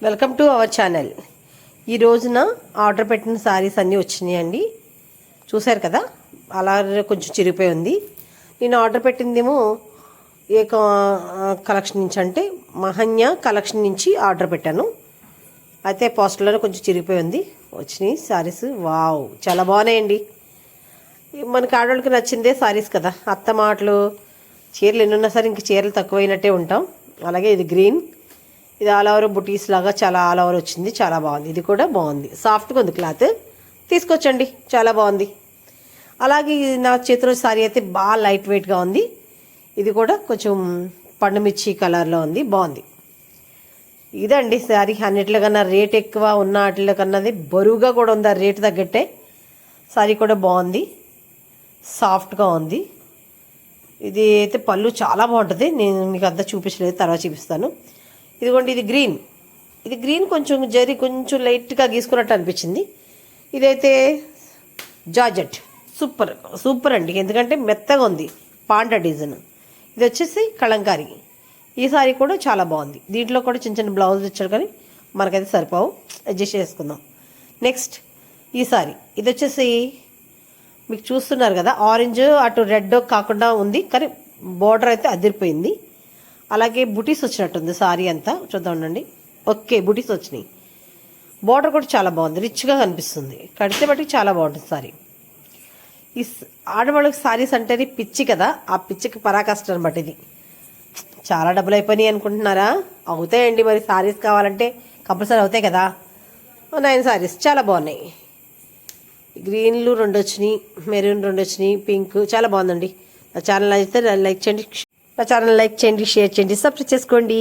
Welcome to our channel. ఈ రోజున order పెట్టిన శారీస్ అన్నీ వచ్చినాయండి. చూశారు కదా, అలా కొంచెం చిరిగిపోయి ఉంది. నేను ఆర్డర్ పెట్టిందేమో ఏ కలెక్షన్ నుంచి అంటే మహన్య కలెక్షన్ నుంచి ఆర్డర్ పెట్టాను. అయితే పోస్టర్లో కొంచెం చిరిగిపోయి ఉంది. వచ్చినాయి శారీస్. వావ్, చాలా బాగున్నాయండి. మనకి ఆడవాళ్ళకి నచ్చిందే శారీస్ కదా. అత్త మాటలు చీరలు ఎన్నున్నా సరే ఇంక చీరలు తక్కువైనట్టే ఉంటాం. అలాగే ఇది గ్రీన్, ఇది ఆల్ ఓవర్ బుటీస్ లాగా చాలా ఆల్ ఓవర్ వచ్చింది. చాలా బాగుంది. ఇది కూడా బాగుంది, సాఫ్ట్గా ఉంది క్లాత్. తీసుకొచ్చండి, చాలా బాగుంది. అలాగే నా చేతిలో శారీ అయితే బాగా లైట్ వెయిట్గా ఉంది. ఇది కూడా కొంచెం పండుమిర్చి కలర్లో ఉంది, బాగుంది. ఇదండి శారీ. అన్నిట్లో కన్నా రేట్ ఎక్కువ ఉన్న వాటిలో కన్నది బరువుగా కూడా ఉంది. ఆ రేటు తగ్గట్టే శారీ కూడా బాగుంది, సాఫ్ట్గా ఉంది. ఇది అయితే పళ్ళు చాలా బాగుంటుంది. నేను మీకు అంతా చూపించలేదు, తర్వాత చూపిస్తాను. ఇదిగోండి, ఇది గ్రీన్. ఇది గ్రీన్ కొంచెం కొంచెం లైట్గా గీసుకున్నట్టు అనిపించింది. ఇదైతే జార్జెట్. సూపర్ సూపర్ అండి, ఎందుకంటే మెత్తగా ఉంది. Panda design. ఇది వచ్చేసి కలంకారీ. ఈ సారీ కూడా చాలా బాగుంది. దీంట్లో కూడా చిన్న చిన్న బ్లౌజ్ ఇచ్చారు, కానీ మనకైతే సరిపోవు, అడ్జస్ట్ చేసుకుందాం. నెక్స్ట్ ఈ సారీ. ఇది వచ్చేసి మీకు చూస్తున్నారు కదా, ఆరెంజ్ అటు రెడ్ కాకుండా ఉంది, కానీ బోర్డర్ అయితే అదిరిపోయింది. అలాగే బుటీస్ వచ్చినట్టుంది సారీ అంతా. చూద్దాం ఉండండి. ఓకే, బుటీస్ వచ్చినాయి. బోర్డర్ కూడా చాలా బాగుంది, రిచ్గా కనిపిస్తుంది. కడితే బట్టి చాలా బాగుంటుంది సారీ. ఈ ఆడవాళ్ళకి సారీస్ అంటేనే పిచ్చి కదా, ఆ పిచ్చికి పరాకాష్ట అనమాట. ఇది చాలా డబ్బులు అయిపోయినాయి అనుకుంటున్నారా? అవుతాయండి, మరి సారీస్ కావాలంటే కంపల్సరీ అవుతాయి కదా. 9 సారీస్ చాలా బాగున్నాయి. గ్రీన్లు 2 వచ్చినాయి, మెరూన్ 2 వచ్చినాయి, పింక్. చాలా బాగుందండి. నా ఛానల్ అయితే లైక్ చేయండి, షేర్ చేయండి, సబ్స్క్రైబ్ చేసుకోండి.